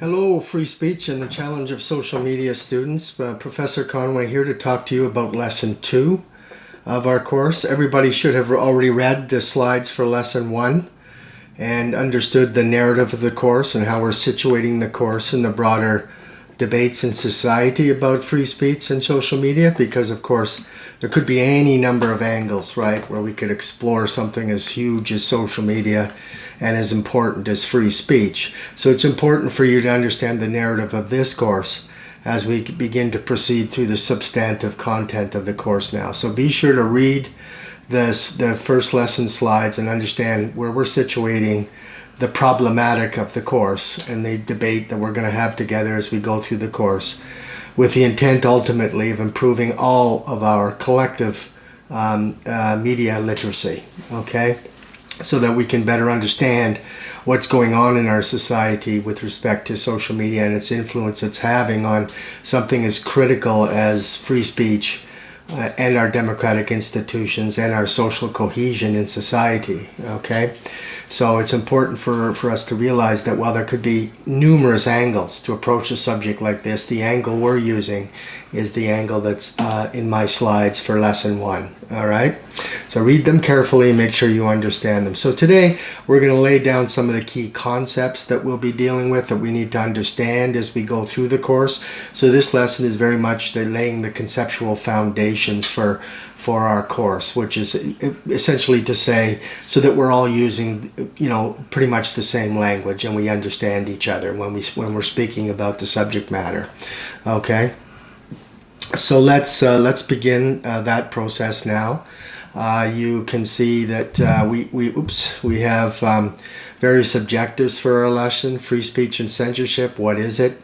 Hello, free speech and the challenge of social media students. Professor Conway here to talk to you about lesson 2 of our course. Everybody should have already read the slides for lesson 1 and understood the narrative of the course and how we're situating the course in the broader debates in society about free speech and social media, because of course there could be any number of angles, right, where we could explore something as huge as social media and as important as free speech. So it's important for you to understand the narrative of this course as we begin to proceed through the substantive content of the course now. So be sure to read the first lesson slides and understand where we're situating the problematic of the course and the debate that we're going to have together as we go through the course, with the intent ultimately of improving all of our collective media literacy, okay? So that we can better understand what's going on in our society with respect to social media and its influence it's having on something as critical as free speech and our democratic institutions and our social cohesion in society, okay? So it's important for us to realize that while there could be numerous angles to approach a subject like this, the angle we're using is the angle that's in my slides for lesson 1, all right? So read them carefully and make sure you understand them. So today we're going to lay down some of the key concepts that we'll be dealing with that we need to understand as we go through the course. So this lesson is very much laying the conceptual foundations for our course, which is essentially to say so that we're all using, pretty much the same language and we understand each other when we're speaking about the subject matter. Okay, so let's begin that process now. You can see that we have various objectives for our lesson: free speech and censorship. What is it?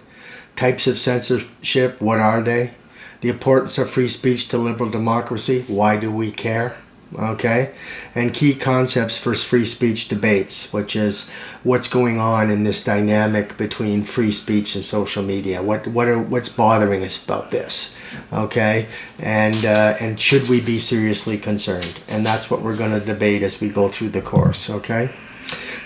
Types of censorship. What are they? The importance of free speech to liberal democracy. Why do we care? Okay. And key concepts for free speech debates, which is what's going on in this dynamic between free speech and social media. What's bothering us about this? Okay. And should we be seriously concerned? And that's what we're going to debate as we go through the course. Okay.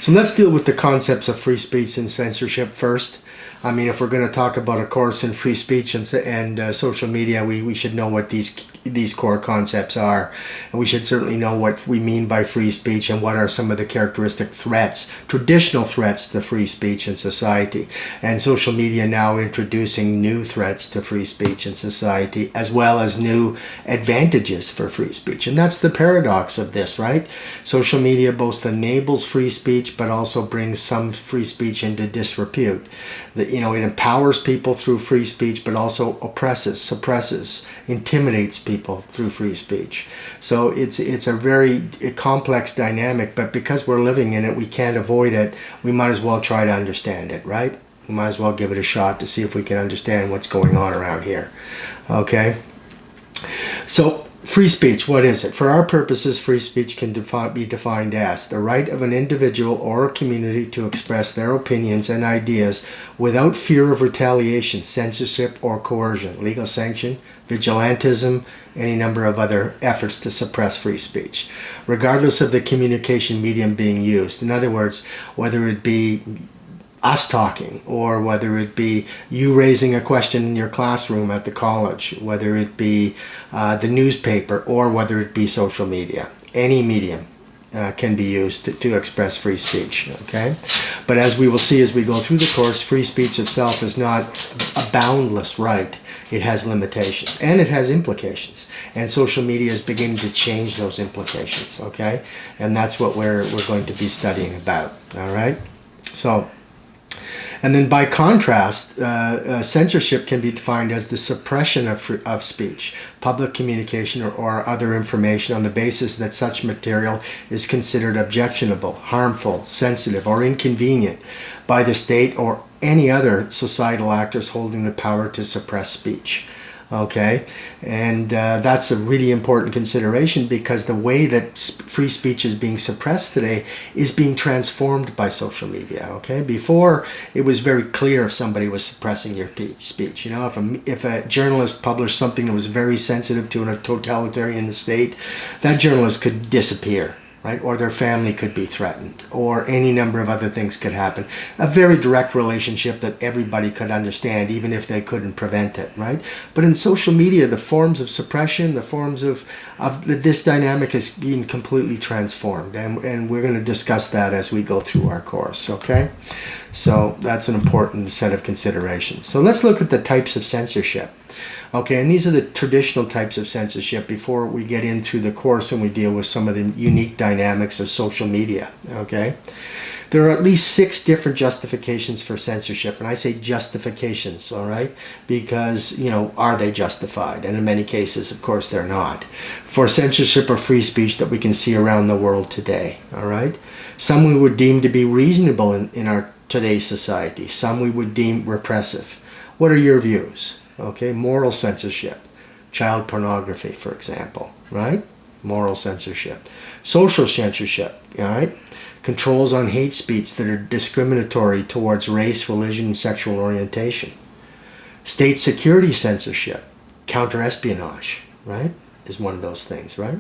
So let's deal with the concepts of free speech and censorship first. I mean, if we're going to talk about a course in free speech and social media, we should know what these core concepts are. And we should certainly know what we mean by free speech and what are some of the characteristic threats, traditional threats to free speech in society. And social media now introducing new threats to free speech in society, as well as new advantages for free speech. And that's the paradox of this, right? Social media both enables free speech, but also brings some free speech into disrepute. It empowers people through free speech, but also oppresses, suppresses, intimidates people through free speech. So it's a very complex dynamic, but because we're living in it, we can't avoid it. We might as well try to understand it, right? We might as well give it a shot to see if we can understand what's going on around here. Okay? So free speech, what is it? For our purposes, free speech can be defined as the right of an individual or a community to express their opinions and ideas without fear of retaliation, censorship, or coercion, legal sanction, vigilantism, any number of other efforts to suppress free speech, regardless of the communication medium being used. In other words, whether it be us talking, or whether it be you raising a question in your classroom at the college, whether it be the newspaper, or whether it be social media. Any medium can be used to express free speech, okay? But as we will see as we go through the course, free speech itself is not a boundless right. It has limitations, and it has implications. And social media is beginning to change those implications, okay? And that's what we're going to be studying about, all right? So, and then by contrast, censorship can be defined as the suppression of speech, public communication, or other information on the basis that such material is considered objectionable, harmful, sensitive, or inconvenient by the state or any other societal actors holding the power to suppress speech. Okay, and that's a really important consideration, because the way that free speech is being suppressed today is being transformed by social media. Okay, before it was very clear if somebody was suppressing your speech. If a journalist published something that was very sensitive to a totalitarian state, that journalist could disappear. right? Or their family could be threatened, or any number of other things could happen. A very direct relationship that everybody could understand, even if they couldn't prevent it, right? But in social media, the forms of suppression, the forms of this dynamic is being completely transformed, and we're going to discuss that as we go through our course, okay? So that's an important set of considerations. So let's look at the types of censorship. Okay, and these are the traditional types of censorship before we get in through the course and we deal with some of the unique dynamics of social media, okay? There are at least 6 different justifications for censorship, and I say justifications, all right? Because, are they justified? And in many cases, of course, they're not. For censorship or free speech that we can see around the world today, all right? Some we would deem to be reasonable in our today's society. Some we would deem repressive. What are your views? Okay, moral censorship, child pornography, for example, right? Moral censorship. Social censorship, all right? Controls on hate speech that are discriminatory towards race, religion, and sexual orientation. State security censorship, counter-espionage, right, is one of those things, right?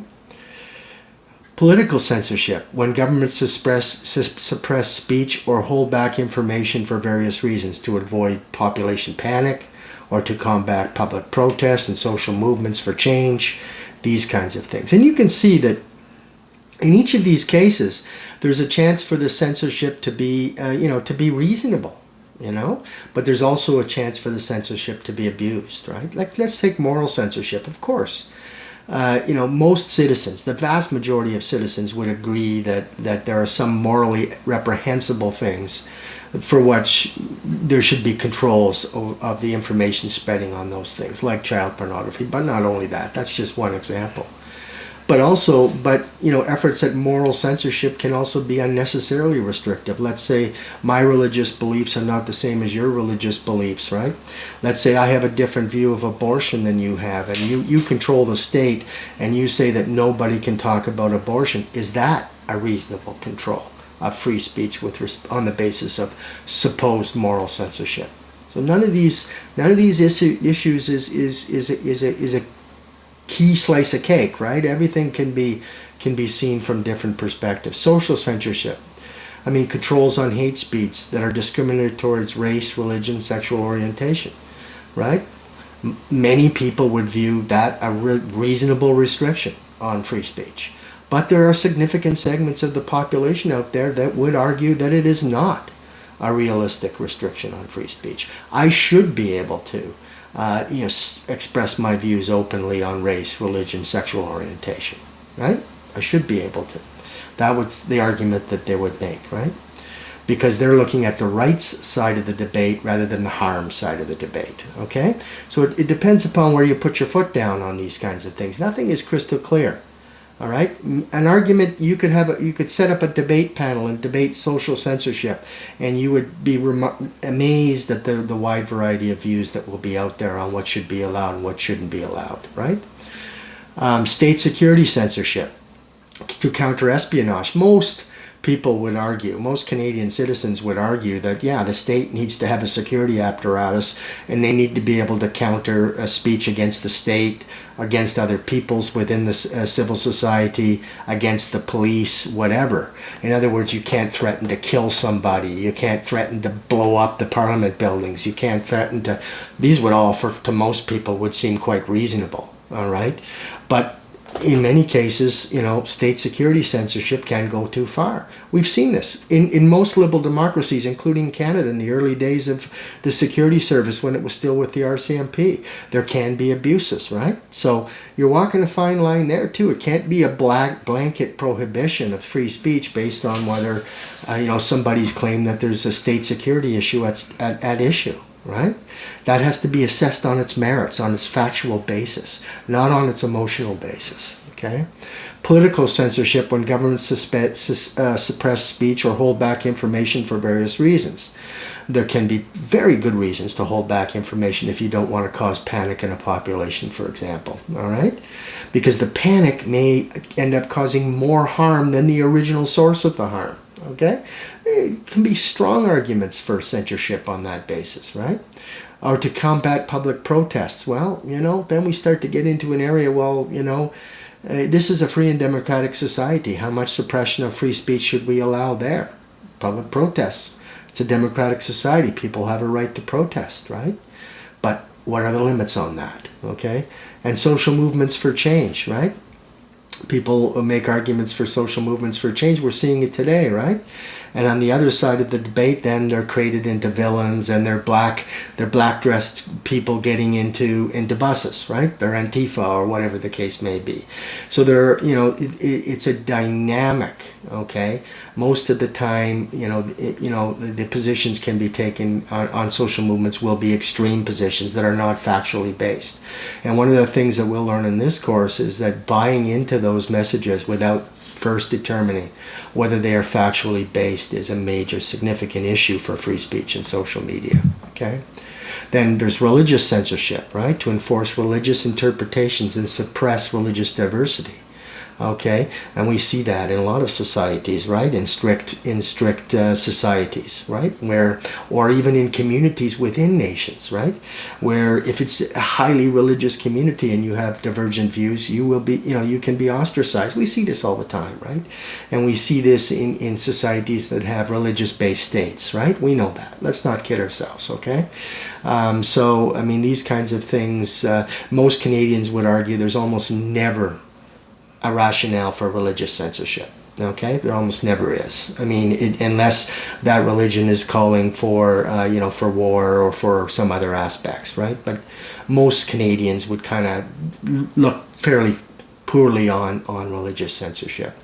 Political censorship, when governments suppress speech or hold back information for various reasons to avoid population panic, or to combat public protests and social movements for change, these kinds of things. And you can see that in each of these cases, there's a chance for the censorship to be, to be reasonable, but there's also a chance for the censorship to be abused, right? Like, let's take moral censorship, of course. Most citizens, the vast majority of citizens would agree that there are some morally reprehensible things for which there should be controls of the information spreading on those things, like child pornography. But not only that, that's just one example. But efforts at moral censorship can also be unnecessarily restrictive. Let's say my religious beliefs are not the same as your religious beliefs, right? Let's say I have a different view of abortion than you have, and you control the state, and you say that nobody can talk about abortion. Is that a reasonable control of free speech on the basis of supposed moral censorship? So none of these issues is a key slice of cake, right? Everything can be seen from different perspectives. Social censorship, controls on hate speech that are discriminatory towards race, religion, sexual orientation, right? Many people would view that a reasonable restriction on free speech. But there are significant segments of the population out there that would argue that it is not a realistic restriction on free speech. I should be able to express my views openly on race, religion, sexual orientation, right? I should be able to. That was the argument that they would make, right? Because they're looking at the rights side of the debate rather than the harm side of the debate, okay? So it depends upon where you put your foot down on these kinds of things. Nothing is crystal clear. All right, an argument, you could set up a debate panel and debate social censorship, and you would be amazed at the wide variety of views that will be out there on what should be allowed and what shouldn't be allowed, right? State security censorship to counter espionage. Most people would argue, most Canadian citizens would argue that, yeah, the state needs to have a security apparatus, and they need to be able to counter speech against the state, against other peoples within the civil society, against the police, whatever. In other words, you can't threaten to kill somebody. You can't threaten to blow up the parliament buildings. You can't threaten to... These would all, to most people, would seem quite reasonable, all right? But in many cases, state security censorship can go too far. We've seen this in most liberal democracies, including Canada, in the early days of the security service when it was still with the RCMP. There can be abuses, right? So you're walking a fine line there too. It can't be a blanket prohibition of free speech based on whether, somebody's claim that there's a state security issue at issue. Right? That has to be assessed on its merits, on its factual basis, not on its emotional basis. Okay? Political censorship, when governments suppress speech or hold back information for various reasons. There can be very good reasons to hold back information if you don't want to cause panic in a population, for example. All right? Because the panic may end up causing more harm than the original source of the harm. Okay? It can be strong arguments for censorship on that basis, right? Or to combat public protests. Well, then we start to get into an area, This is a free and democratic society. How much suppression of free speech should we allow there? Public protests. It's a democratic society. People have a right to protest, right? But what are the limits on that? Okay? And social movements for change, right? People make arguments for social movements for change. We're seeing it today, right? And on the other side of the debate, then they're created into villains, and they're black dressed people getting into buses, right? They're Antifa or whatever the case may be. So it's a dynamic. Okay, most of the time, the positions can be taken on social movements will be extreme positions that are not factually based. And one of the things that we'll learn in this course is that buying into those messages without first determining whether they are factually based is a major significant issue for free speech and social media. Okay, then there's religious censorship, right, to enforce religious interpretations and suppress religious diversity. Okay, and we see that in a lot of societies, right? In strict societies, right? Or even in communities within nations, right? Where if it's a highly religious community and you have divergent views, you will be, you can be ostracized. We see this all the time, right? And we see this in societies that have religious-based states, right? We know that. Let's not kid ourselves, okay? So, I mean, these kinds of things, most Canadians would argue there's almost never a rationale for religious censorship. Okay, there almost never is. I mean, unless that religion is calling for, for war or for some other aspects, right? But most Canadians would kind of look fairly poorly on religious censorship.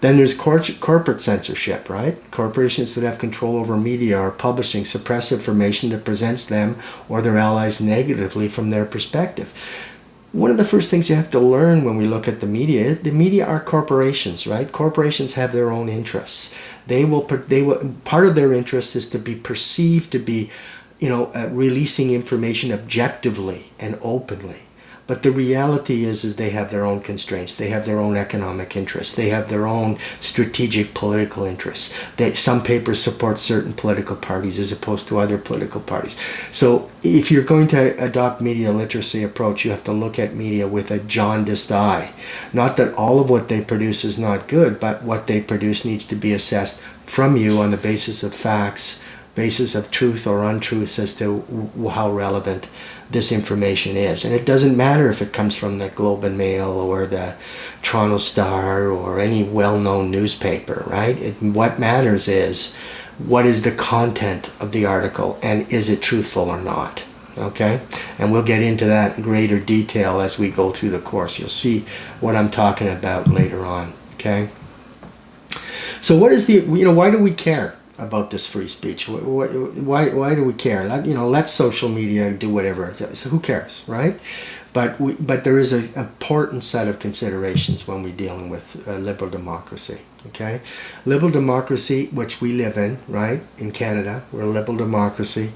Then there's corporate censorship, right? Corporations that have control over media are publishing suppressed information that presents them or their allies negatively from their perspective. One of the first things you have to learn when we look at the media are corporations, right? Corporations have their own interests. They will part of their interest is to be perceived to be, releasing information objectively and openly. But the reality is they have their own constraints. They have their own economic interests. They have their own strategic political interests. Some papers support certain political parties as opposed to other political parties. So if you're going to adopt media literacy approach, you have to look at media with a jaundiced eye. Not that all of what they produce is not good, but what they produce needs to be assessed from you on the basis of facts, basis of truth or untruths as to how relevant this information is. And it doesn't matter if it comes from the Globe and Mail or the Toronto Star or any well-known newspaper, right? What matters is what is the content of the article and is it truthful or not, okay? And we'll get into that in greater detail as we go through the course. You'll see what I'm talking about later on, okay? So what is why do we care about this free speech? Why do we care? Let social media do whatever. So who cares, right? But there is an important set of considerations when we're dealing with liberal democracy. Okay, liberal democracy, which we live in, right? In Canada, we're a liberal democracy.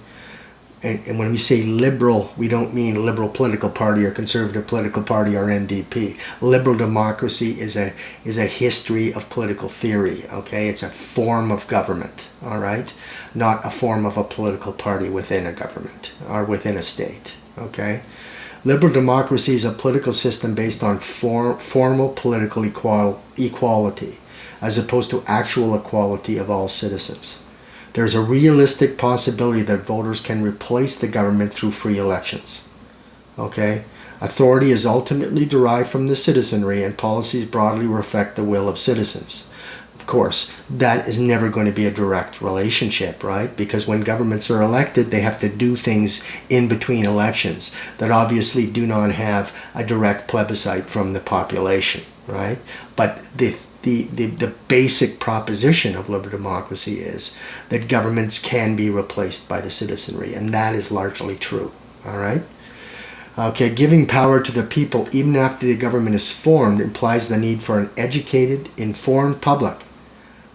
And when we say liberal, we don't mean liberal political party or conservative political party or NDP. Liberal democracy is a history of political theory, okay? It's a form of government, all right? Not a form of a political party within a government or within a state, okay? Liberal democracy is a political system based on formal political equality as opposed to actual equality of all citizens. There's a realistic possibility that voters can replace the government through free elections. Okay? Authority is ultimately derived from the citizenry and policies broadly reflect the will of citizens. Of course, that is never going to be a direct relationship, right? Because when governments are elected, they have to do things in between elections that obviously do not have a direct plebiscite from the population, right? But the basic proposition of liberal democracy is that governments can be replaced by the citizenry, and that is largely true, all right? Okay, giving power to the people even after the government is formed implies the need for an educated, informed public,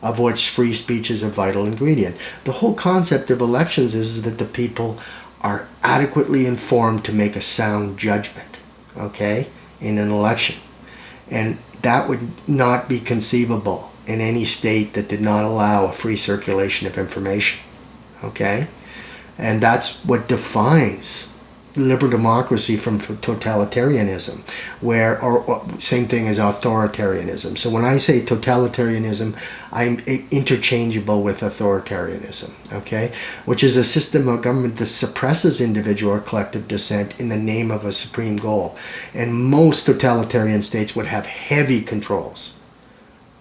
of which free speech is a vital ingredient. The whole concept of elections is that the people are adequately informed to make a sound judgment, okay, in an election. And that would not be conceivable in any state that did not allow a free circulation of information, okay? And that's what defines liberal democracy from totalitarianism, or same thing as authoritarianism. So when I say totalitarianism, I'm interchangeable with authoritarianism, okay? Which is a system of government that suppresses individual or collective dissent in the name of a supreme goal. And most totalitarian states would have heavy controls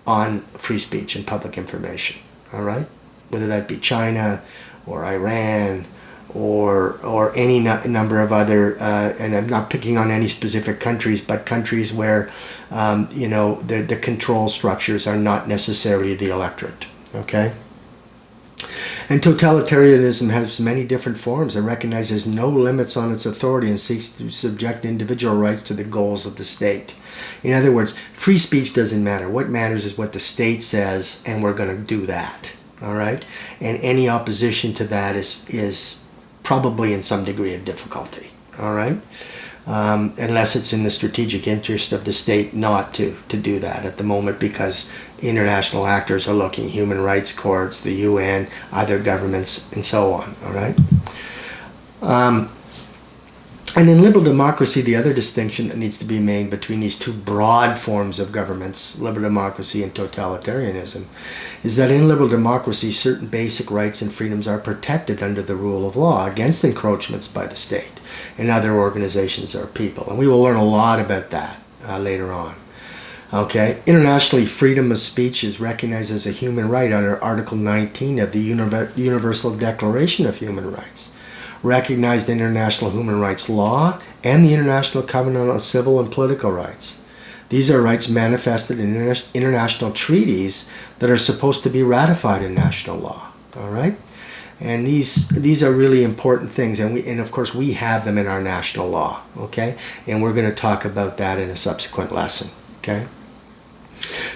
on free speech and public information, all right? Whether that be China or Iran or any number of other, and I'm not picking on any specific countries, but countries where, the control structures are not necessarily the electorate, okay? And totalitarianism has many different forms and recognizes no limits on its authority and seeks to subject individual rights to the goals of the state. In other words, free speech doesn't matter. What matters is what the state says, and we're going to do that, all right? And any opposition to that is probably in some degree of difficulty, all right? Unless it's in the strategic interest of the state not to do that at the moment, because international actors are looking, human rights courts, the UN, other governments, and so on, all right? And in liberal democracy, the other distinction that needs to be made between these two broad forms of governments, liberal democracy and totalitarianism, is that in liberal democracy, certain basic rights and freedoms are protected under the rule of law against encroachments by the state and other organizations or people. And we will learn a lot about that later on. Okay, internationally, freedom of speech is recognized as a human right under Article 19 of the Universal Declaration of Human Rights, recognized international human rights law, and the International Covenant on Civil and Political Rights. These are rights manifested in international treaties that are supposed to be ratified in national law. All right, and these are really important things, and of course we have them in our national law. Okay, and we're going to talk about that in a subsequent lesson. Okay.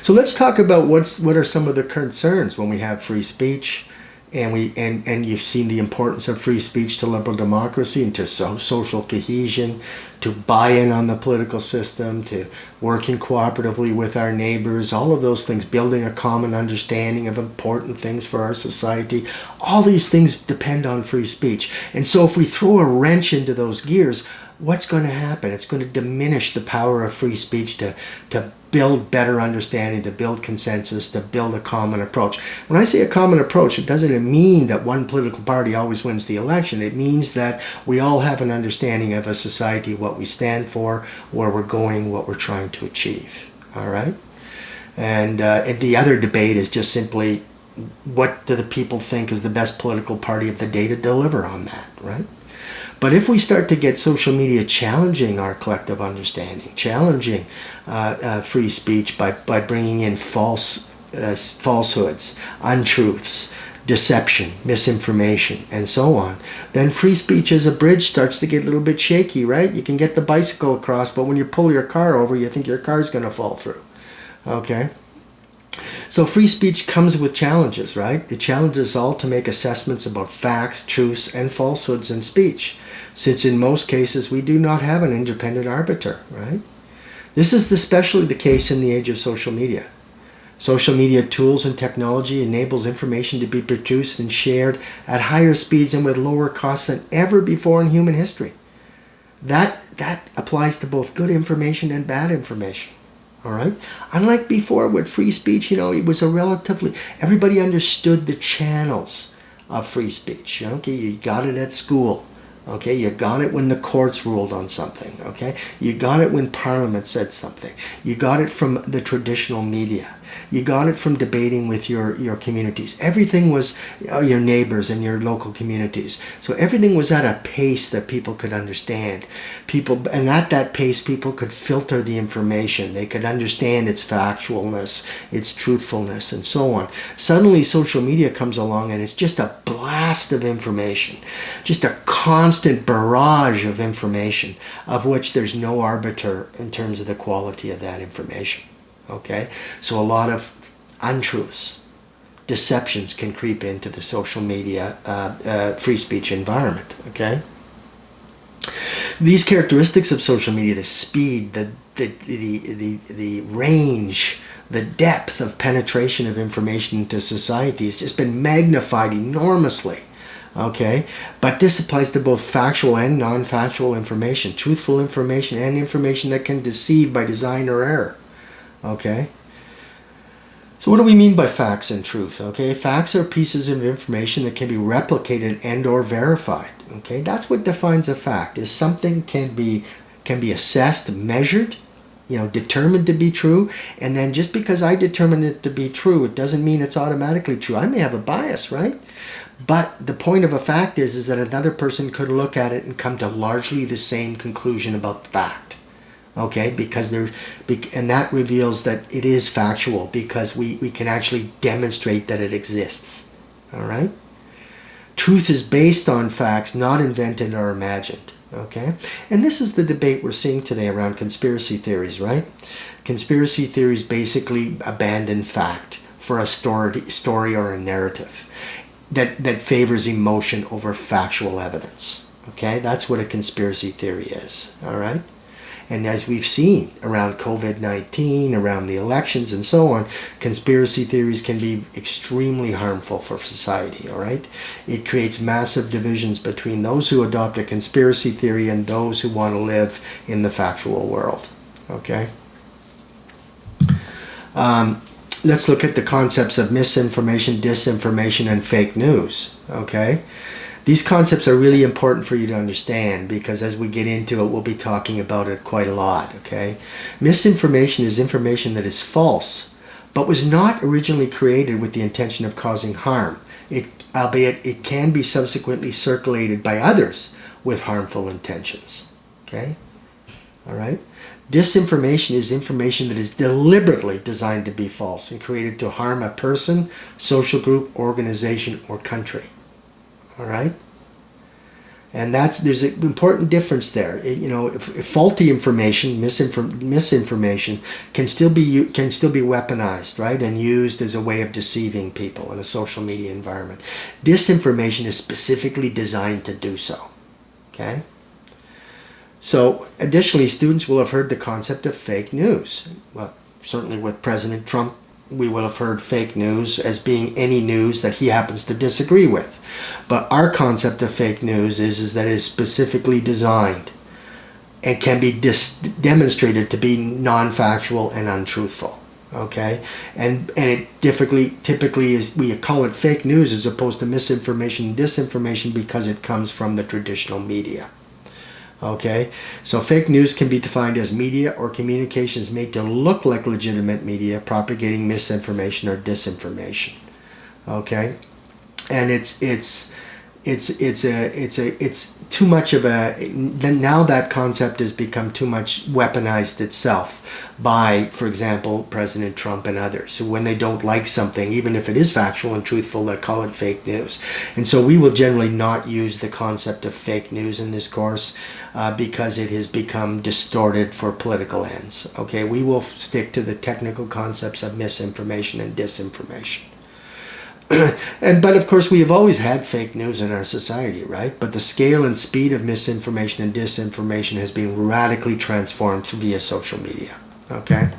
So let's talk about what are some of the concerns when we have free speech, and you've seen the importance of free speech to liberal democracy and to social cohesion, to buy-in on the political system, to working cooperatively with our neighbors, all of those things, building a common understanding of important things for our society. All these things depend on free speech. And so if we throw a wrench into those gears, what's going to happen? It's going to diminish the power of free speech to build better understanding, to build consensus, to build a common approach. When I say a common approach, it doesn't mean that one political party always wins the election. It means that we all have an understanding of a society, what we stand for, where we're going, what we're trying to achieve. All right? And the other debate is just simply, what do the people think is the best political party of the day to deliver on that, right? But if we start to get social media challenging our collective understanding, challenging free speech by bringing in falsehoods, untruths, deception, misinformation, and so on, then free speech as a bridge starts to get a little bit shaky, right? You can get the bicycle across, but when you pull your car over, you think your car's going to fall through. Okay? So free speech comes with challenges, right? It challenges us all to make assessments about facts, truths, and falsehoods in speech, since in most cases we do not have an independent arbiter, right? This is especially the case in the age of social media. Social media tools and technology enables information to be produced and shared at higher speeds and with lower costs than ever before in human history. That applies to both good information and bad information. All right. Unlike before with free speech, it was everybody understood the channels of free speech. Okay, you got it at school. Okay, you got it when the courts ruled on something. Okay, you got it when Parliament said something. You got it from the traditional media. You got it from debating with your communities. Everything was your neighbors and your local communities. So everything was at a pace that people could understand. And at that pace, people could filter the information. They could understand its factualness, its truthfulness, and so on. Suddenly, social media comes along and it's just a blast of information, just a constant barrage of information, of which there's no arbiter in terms of the quality of that information. Okay, so a lot of untruths, deceptions can creep into the social media free speech environment. Okay, these characteristics of social media, the speed, the range, the depth of penetration of information into society has just been magnified enormously Okay, but this applies to both factual and non-factual information, truthful information and information that can deceive by design or error. Okay, so what do we mean by facts and truth? Okay, facts are pieces of information that can be replicated and or verified. Okay, that's what defines a fact. Is something can be assessed, measured, determined to be true, and then just because I determine it to be true, it doesn't mean it's automatically true. I may have a bias, right? But the point of a fact is that another person could look at it and come to largely the same conclusion about the fact. Okay, and that reveals that it is factual because we can actually demonstrate that it exists. All right? Truth is based on facts, not invented or imagined. Okay? And this is the debate we're seeing today around conspiracy theories, right? Conspiracy theories basically abandon fact for a story or a narrative that favors emotion over factual evidence. Okay? That's what a conspiracy theory is. All right? And as we've seen around COVID-19, around the elections and so on, conspiracy theories can be extremely harmful for society, all right? It creates massive divisions between those who adopt a conspiracy theory and those who want to live in the factual world, okay? Let's look at the concepts of misinformation, disinformation, and fake news, okay? These concepts are really important for you to understand because as we get into it, we'll be talking about it quite a lot, okay? Misinformation is information that is false, but was not originally created with the intention of causing harm, albeit it can be subsequently circulated by others with harmful intentions, okay? All right? Disinformation is information that is deliberately designed to be false and created to harm a person, social group, organization, or country. All right, and there's an important difference there. If faulty information, misinformation can still be weaponized, right, and used as a way of deceiving people in a social media environment. Disinformation is specifically designed to do so. Okay. So, additionally, students will have heard the concept of fake news. Well, certainly with President Trump, we will have heard fake news as being any news that he happens to disagree with. But our concept of fake news is that it is specifically designed and can be demonstrated to be non-factual and untruthful. Okay? And it typically is, we call it fake news as opposed to misinformation and disinformation because it comes from the traditional media. Okay, so fake news can be defined as media or communications made to look like legitimate media propagating misinformation or disinformation. Okay, and it's too much of now that concept has become too much weaponized itself by, for example, President Trump and others. So when they don't like something, even if it is factual and truthful, they call it fake news. And so we will generally not use the concept of fake news in this course because it has become distorted for political ends. Okay, we will stick to the technical concepts of misinformation and disinformation. But of course we have always had fake news in our society, right? But the scale and speed of misinformation and disinformation has been radically transformed via social media. Okay.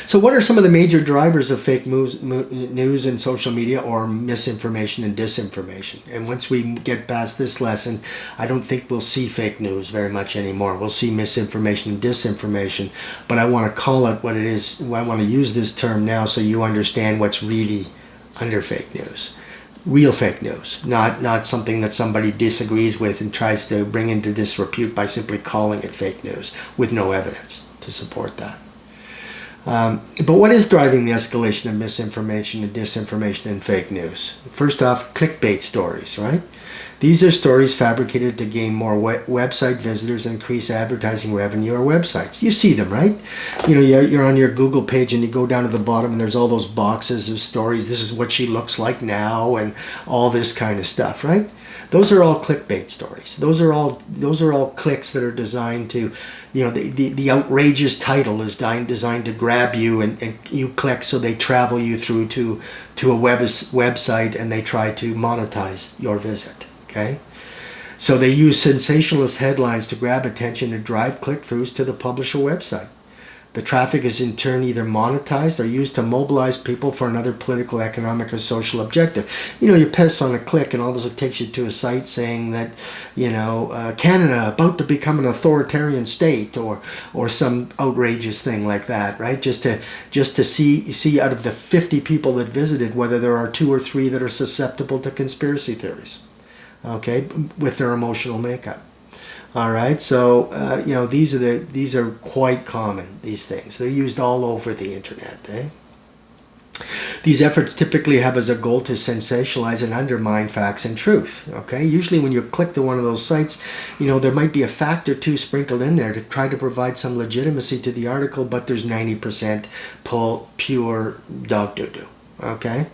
So what are some of the major drivers of fake news in social media or misinformation and disinformation? And once we get past this lesson, I don't think we'll see fake news very much anymore. We'll see misinformation and disinformation, but I want to call it what it is. I want to use this term now so you understand what's really under fake news. Real fake news, not something that somebody disagrees with and tries to bring into disrepute by simply calling it fake news with no evidence to support that. But what is driving the escalation of misinformation and disinformation and fake news? First off, clickbait stories, right? These are stories fabricated to gain more website visitors and increase advertising revenue or websites. You see them, right? You're on your Google page and you go down to the bottom and there's all those boxes of stories. This is what she looks like now and all this kind of stuff, right? Those are all clickbait stories. Those are all clicks that are designed to, the outrageous title is designed to grab you and you click, so they travel you through to a website and they try to monetize your visit. Okay, so they use sensationalist headlines to grab attention and drive click-throughs to the publisher website. The traffic is in turn either monetized or used to mobilize people for another political, economic, or social objective. You press on a click and all of a sudden it takes you to a site saying that, Canada about to become an authoritarian state, or some outrageous thing like that, right? Just to see out of the 50 people that visited whether there are 2 or 3 that are susceptible to conspiracy theories, okay, with their emotional makeup. All right, so these are quite common. These things, they're used all over the internet. These efforts typically have as a goal to sensationalize and undermine facts and truth. Okay, usually when you click to one of those sites, there might be a fact or two sprinkled in there to try to provide some legitimacy to the article, but there's 90% pure dog doo-doo. Okay.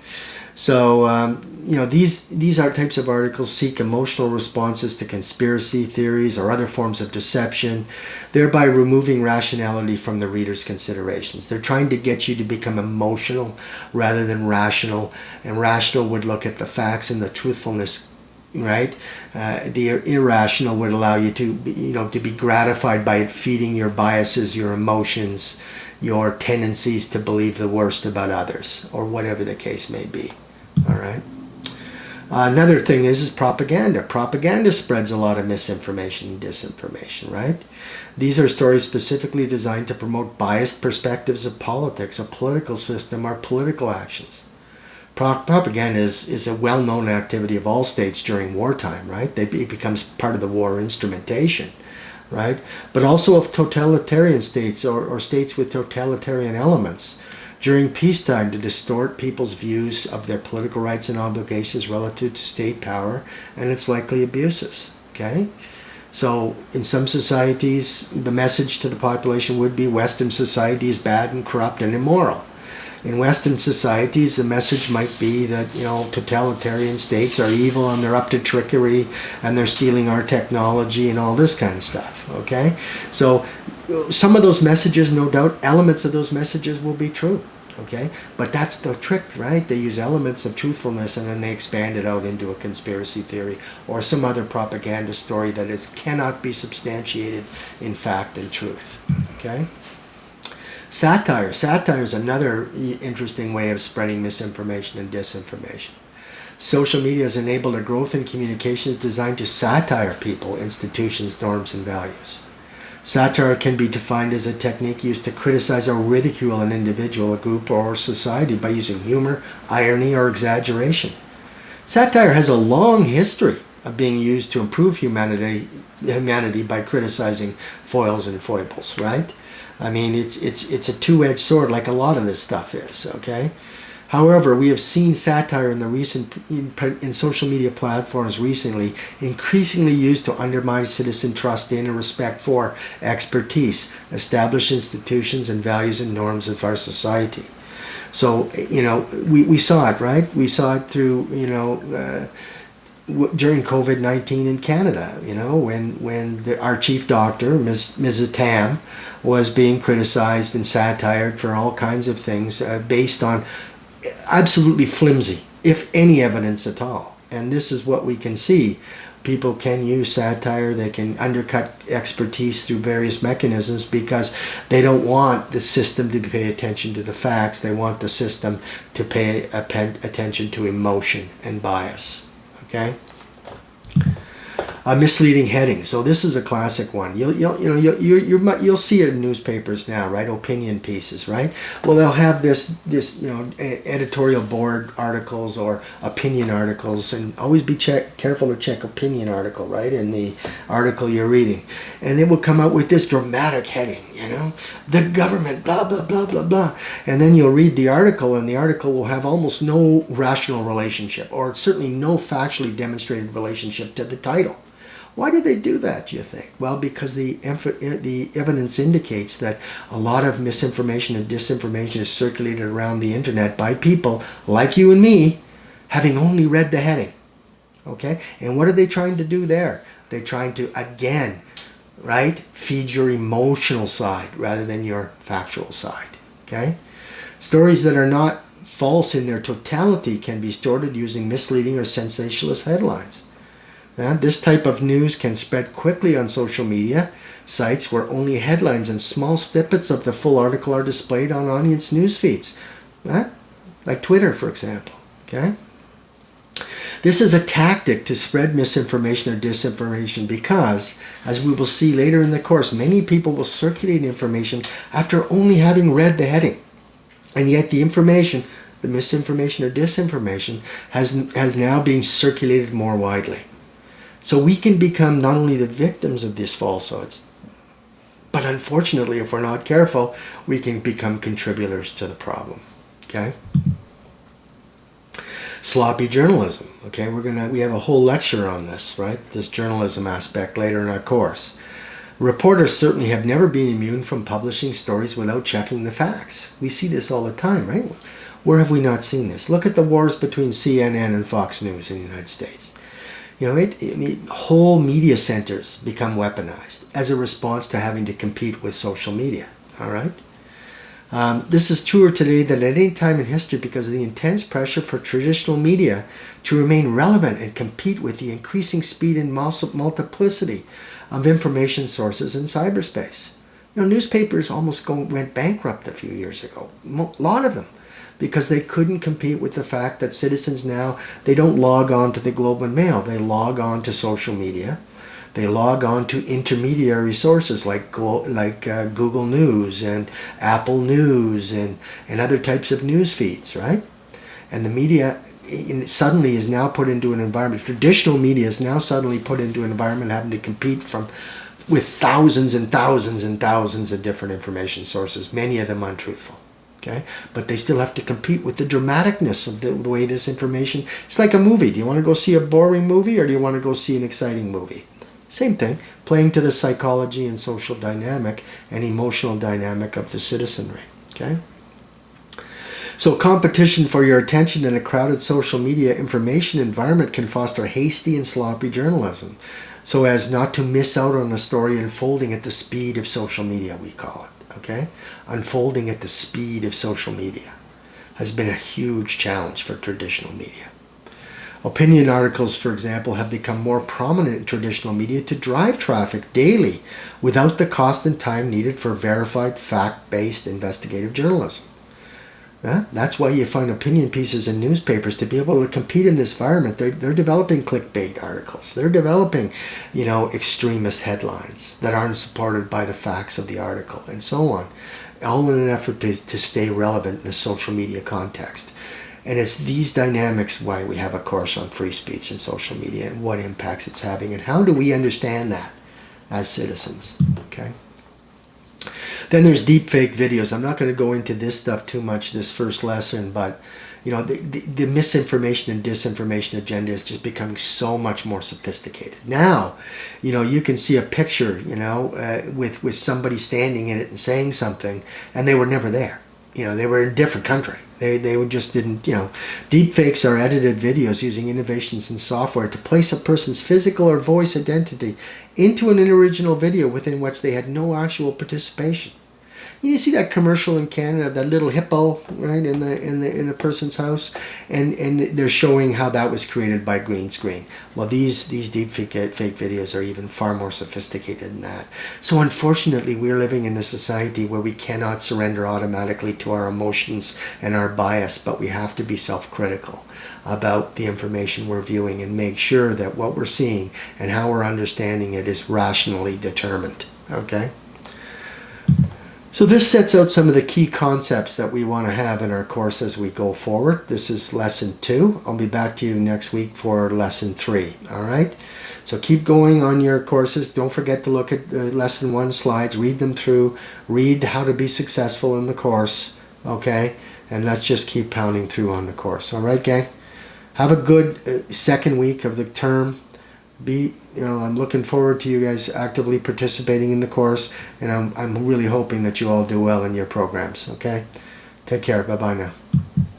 So, these are types of articles seek emotional responses to conspiracy theories or other forms of deception, thereby removing rationality from the reader's considerations. They're trying to get you to become emotional rather than rational, and rational would look at the facts and the truthfulness, right? The irrational would allow you to be gratified by it feeding your biases, your emotions, your tendencies to believe the worst about others, or whatever the case may be. All right. Another thing is propaganda. Propaganda spreads a lot of misinformation and disinformation, right? These are stories specifically designed to promote biased perspectives of politics, a political system, or political actions. Propaganda is a well-known activity of all states during wartime, right? It becomes part of the war instrumentation, right? But also of totalitarian states or states with totalitarian elements during peacetime to distort people's views of their political rights and obligations relative to state power and its likely abuses. Okay? So in some societies, the message to the population would be Western society is bad and corrupt and immoral. In Western societies, the message might be that, totalitarian states are evil and they're up to trickery and they're stealing our technology and all this kind of stuff, okay? So some of those messages, no doubt, elements of those messages will be true, okay? But that's the trick, right? They use elements of truthfulness and then they expand it out into a conspiracy theory or some other propaganda story that cannot be substantiated in fact and truth, okay? Satire. Satire is another interesting way of spreading misinformation and disinformation. Social media has enabled a growth in communications designed to satire people, institutions, norms, and values. Satire can be defined as a technique used to criticize or ridicule an individual, a group, or society by using humor, irony, or exaggeration. Satire has a long history of being used to improve humanity by criticizing foils and foibles, right? I mean, it's a two-edged sword, like a lot of this stuff is, okay? However, we have seen satire in social media platforms recently increasingly used to undermine citizen trust in and respect for expertise, established institutions, and values and norms of our society. So, we saw it, right? We saw it through, during COVID-19 in Canada, when our chief doctor, Mrs. Tam, was being criticized and satired for all kinds of things based on absolutely flimsy, if any evidence at all. And this is what we can see. People can use satire, they can undercut expertise through various mechanisms because they don't want the system to pay attention to the facts. They want the system to pay attention to emotion and bias. Okay? Misleading heading. So this is a classic one. You'll see it in newspapers now, right? Opinion pieces, right? Well, they'll have this editorial board articles or opinion articles, and always be careful to check opinion article, right, in the article you're reading, and it will come out with this dramatic heading, the government, blah blah blah blah blah, and then you'll read the article, and the article will have almost no rational relationship, or certainly no factually demonstrated relationship to the title. Why do they do that, do you think? Well, because the evidence indicates that a lot of misinformation and disinformation is circulated around the internet by people like you and me, having only read the heading. Okay? And what are they trying to do there? They're trying to, again, right, feed your emotional side rather than your factual side. Okay? Stories that are not false in their totality can be distorted using misleading or sensationalist headlines. This type of news can spread quickly on social media sites where only headlines and small snippets of the full article are displayed on audience news feeds, like Twitter, for example. Okay? This is a tactic to spread misinformation or disinformation because, as we will see later in the course, many people will circulate information after only having read the heading. And yet the information, the misinformation or disinformation, has now been circulated more widely. So we can become not only the victims of these falsehoods, but unfortunately, if we're not careful, we can become contributors to the problem. Okay? Sloppy journalism. Okay, we have a whole lecture on this, right? This journalism aspect later in our course. Reporters certainly have never been immune from publishing stories without checking the facts. We see this all the time, right? Where have we not seen this? Look at the wars between CNN and Fox News in the United States. Whole media centers become weaponized as a response to having to compete with social media. All right? This is truer today than at any time in history because of the intense pressure for traditional media to remain relevant and compete with the increasing speed and multiplicity of information sources in cyberspace. Newspapers almost went bankrupt a few years ago. A lot of them. Because they couldn't compete with the fact that citizens now, they don't log on to the Globe and Mail. They log on to social media. They log on to intermediary sources like Google News and Apple News and other types of news feeds, right? And the media suddenly is now put into an environment. Traditional media is now suddenly put into an environment having to compete with thousands and thousands and thousands of different information sources, many of them untruthful. Okay, but they still have to compete with the dramaticness of the way this information. It's like a movie. Do you want to go see a boring movie or do you want to go see an exciting movie? Same thing, playing to the psychology and social dynamic and emotional dynamic of the citizenry. Okay. So competition for your attention in a crowded social media information environment can foster hasty and sloppy journalism, so as not to miss out on a story unfolding at the speed of social media, we call it. Okay? Unfolding at the speed of social media has been a huge challenge for traditional media. Opinion articles, for example, have become more prominent in traditional media to drive traffic daily without the cost and time needed for verified, fact-based investigative journalism. That's why you find opinion pieces in newspapers to be able to compete in this environment. They're developing clickbait articles. They're developing, extremist headlines that aren't supported by the facts of the article and so on, all in an effort to stay relevant in the social media context. And it's these dynamics why we have a course on free speech and social media and what impacts it's having and how do we understand that as citizens, okay? Then there's deepfake videos. I'm not going to go into this stuff too much this first lesson, but the misinformation and disinformation agenda is just becoming so much more sophisticated. Now, you can see a picture, with somebody standing in it and saying something, and they were never there. They were in a different country. They just didn't, Deepfakes are edited videos using innovations in software to place a person's physical or voice identity into an original video within which they had no actual participation. You see that commercial in Canada, that little hippo, right, in a person's house, and they're showing how that was created by green screen. Well, these deep fake videos are even far more sophisticated than that. So unfortunately, we're living in a society where we cannot surrender automatically to our emotions and our bias, but we have to be self-critical about the information we're viewing and make sure that what we're seeing and how we're understanding it is rationally determined. Okay? So this sets out some of the key concepts that we want to have in our course as we go forward. This is lesson 2. I'll be back to you next week for lesson 3. All right? So keep going on your courses. Don't forget to look at lesson 1 slides. Read them through. Read how to be successful in the course. Okay? And let's just keep pounding through on the course. All right, gang? Have a good second week of the term. I'm looking forward to you guys actively participating in the course, and I'm really hoping that you all do well in your programs. Okay? Take care. Bye-bye now.